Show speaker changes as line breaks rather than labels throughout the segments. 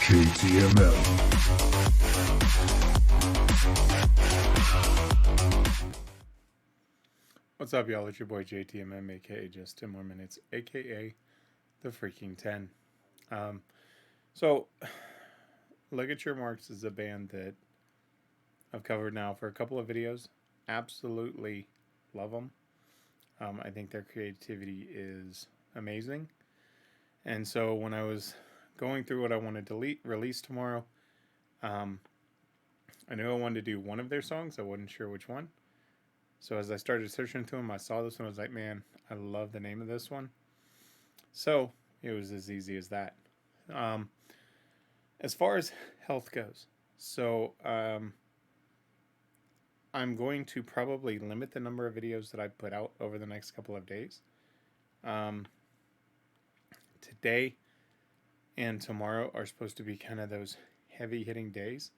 JTMM.
What's up, y'all? It's your boy JTMM, aka Just 10 More Minutes, aka The Freaking 10. So, Ligature Marks is a band that I've covered now for a couple of videos. Absolutely love them. I think their creativity is amazing. And so, when I was going through what I wanted to release tomorrow, I knew I wanted to do one of their songs. I wasn't sure which one. So as I started searching through them, I saw this one. I was like, man, I love the name of this one. So it was as easy as that. As far as health goes, so I'm going to probably limit the number of videos that I put out over the next couple of days. Today and tomorrow are supposed to be kind of those heavy hitting days.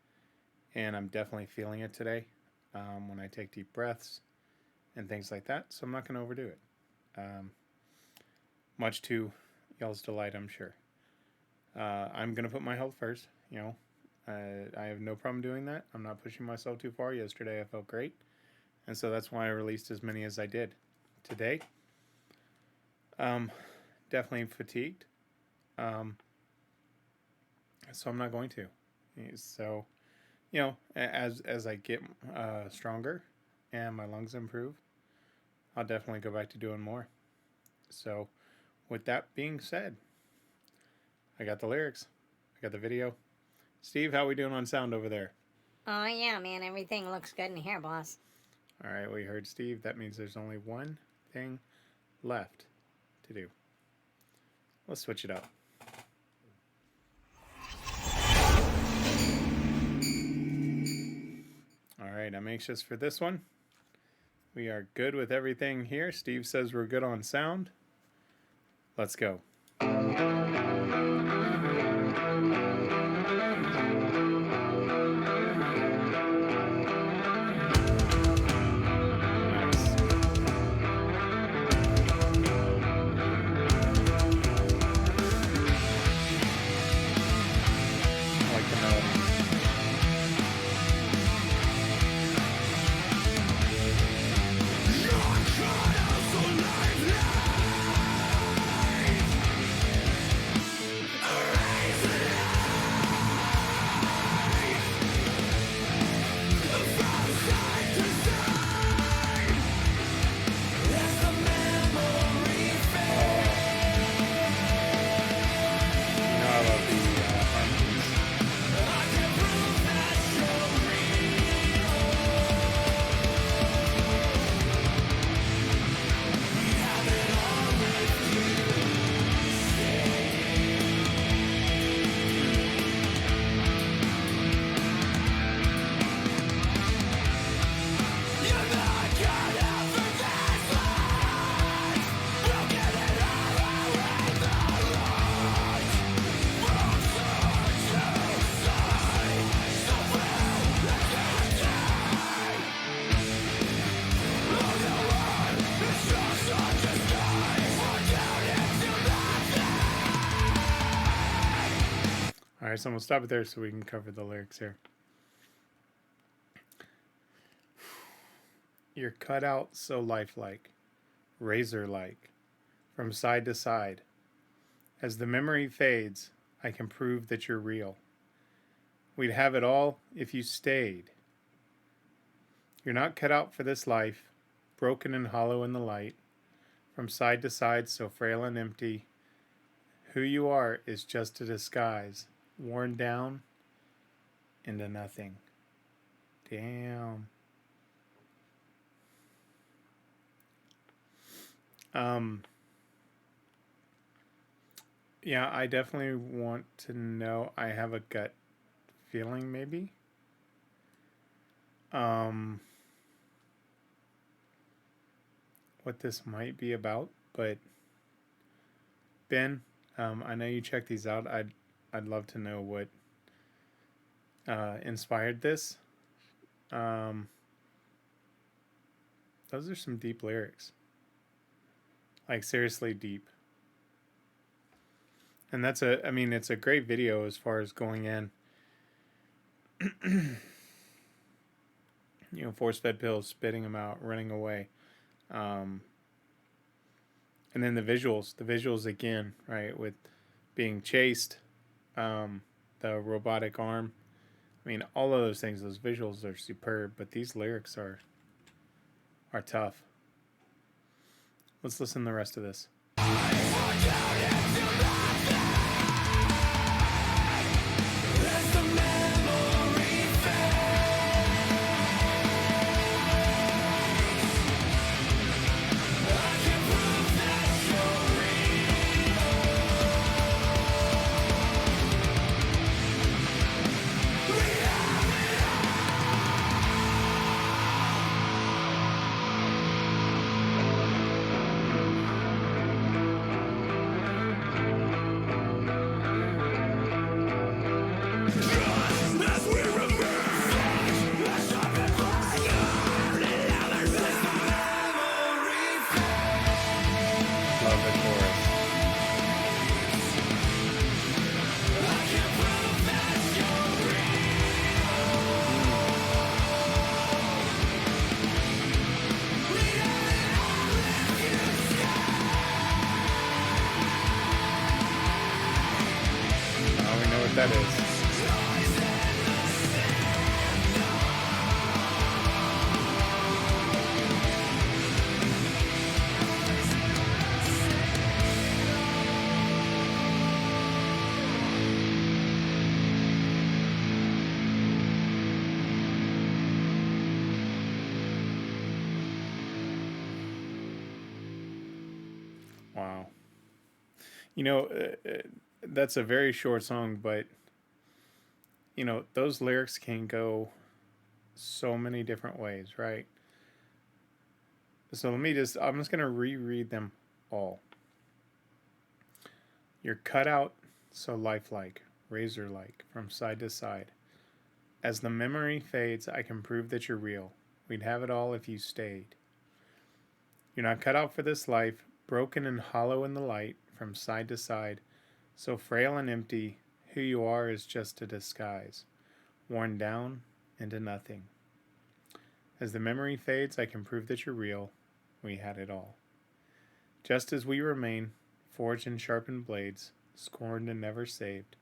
And I'm definitely feeling it today when I take deep breaths and things like that. So I'm not going to overdo it. Much to y'all's delight, I'm sure. I'm going to put my health first. I have no problem doing that. I'm not pushing myself too far. Yesterday I felt great. And so that's why I released as many as I did. Today, definitely fatigued. So I'm not going to. So, as I get stronger and my lungs improve, I'll definitely go back to doing more. So, with that being said, I got the lyrics, I got the video. Steve, how we doing on sound over there?
Oh, yeah, man. Everything looks good in here, boss.
All right, we heard Steve. That means there's only one thing left to do. Let's switch it up. All right, I'm anxious for this one. We are good with everything here. Steve says we're good on sound. Let's go. All right, so I'm going to stop it there so we can cover the lyrics here. You're cut out so lifelike, razor-like, from side to side. As the memory fades, I can prove that you're real. We'd have it all if you stayed. You're not cut out for this life, broken and hollow in the light, from side to side so frail and empty. Who you are is just a disguise, worn down into nothing. Damn. Yeah, I definitely want to know. I have a gut feeling, maybe. What this might be about, but Ben, I know you checked these out. I'd love to know what inspired this. Those are some deep lyrics. Like, seriously deep. And I mean, it's a great video as far as going in. Force fed pills, spitting them out, running away. Um, and then the visuals again, right, with being chased, um, the robotic arm. I mean, all of those things, those visuals are superb, but these lyrics are tough. Let's listen to the rest of this. Love the chorus. Now we know what that is. Wow. You know, that's a very short song, but those lyrics can go so many different ways, right? So I'm just going to reread them all. You're cut out so lifelike, razor like, from side to side. As the memory fades, I can prove that you're real. We'd have it all if you stayed. You're not cut out for this life, broken and hollow in the light, from side to side. So frail and empty, who you are is just a disguise, worn down into nothing. As the memory fades, I can prove that you're real. We had it all. Just as we remain, forged and sharpened blades, scorned and never saved.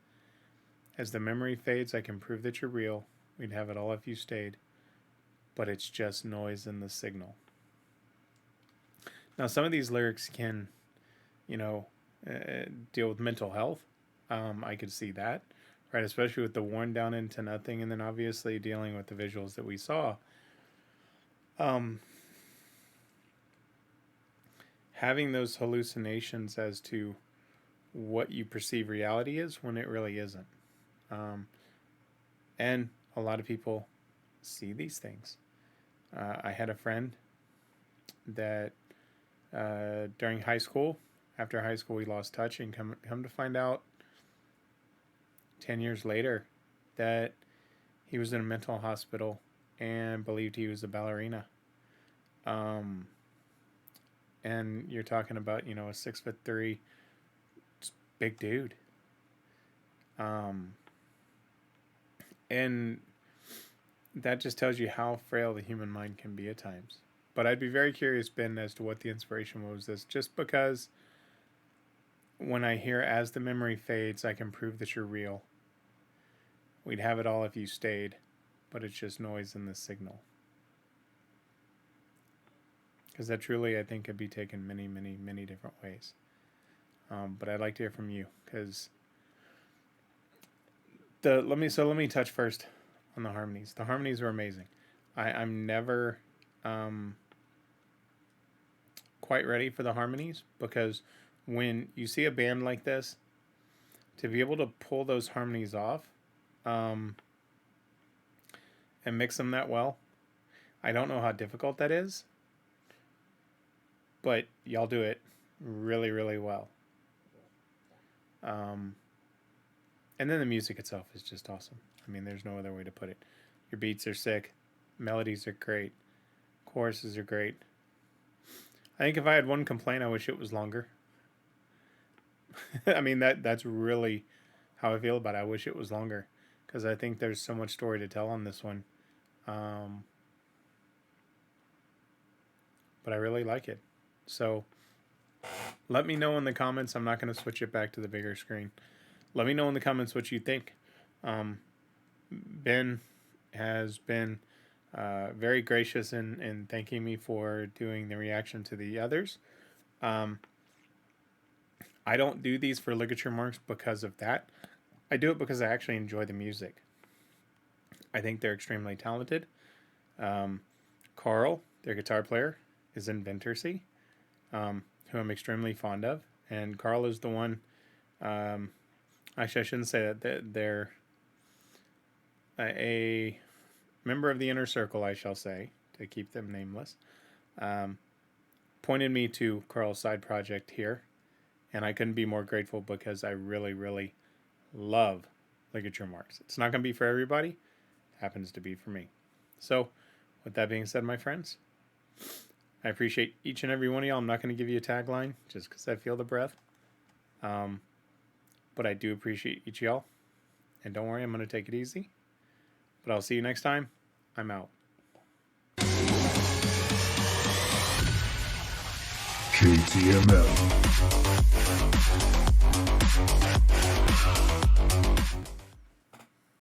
As the memory fades, I can prove that you're real. We'd have it all if you stayed. But it's just noise in the signal. Now, some of these lyrics can, deal with mental health. I could see that, right? Especially with the worn down into nothing, and then obviously dealing with the visuals that we saw. Having those hallucinations as to what you perceive reality is when it really isn't. And a lot of people see these things. I had a friend that during high school, after high school, we lost touch, and come to find out 10 years later that he was in a mental hospital and believed he was a ballerina. And you're talking about, a 6'3" big dude. And that just tells you how frail the human mind can be at times. But I'd be very curious, Ben, as to what the inspiration was this. Just because when I hear "as the memory fades, I can prove that you're real. We'd have it all if you stayed, but it's just noise in the signal." Because that truly, I think, could be taken many, many, many different ways. But I'd like to hear from you, because let me touch first on the harmonies. The harmonies are amazing. I'm never quite ready for the harmonies, because when you see a band like this, to be able to pull those harmonies off and mix them that well, I don't know how difficult that is, but y'all do it really, really well. And then the music itself is just awesome. I mean, there's no other way to put it. Your beats are sick. Melodies are great. Choruses are great. I think if I had one complaint, I wish it was longer. I mean, that's really how I feel about it. I wish it was longer because I think there's so much story to tell on this one. Um, but I really like it. So let me know in the comments. I'm not going to switch it back to the bigger screen. Let me know in the comments what you think. Ben has been very gracious in thanking me for doing the reaction to the others. Um, I don't do these for ligature marks because of that. I do it because I actually enjoy the music. I think they're extremely talented. Um, Carl, their guitar player, is in Ventersea, who I'm extremely fond of. And Carl is the one. Actually, I shouldn't say that. They're a member of the inner circle, I shall say, to keep them nameless. Um, Pointed me to Carl's side project here, and I couldn't be more grateful because I really, really love ligature marks. It's not going to be for everybody. It happens to be for me. So, with that being said, my friends, I appreciate each and every one of y'all. I'm not going to give you a tagline just because I feel the breath. But I do appreciate each of y'all. And don't worry, I'm going to take it easy. But I'll see you next time. I'm out.
JTMM.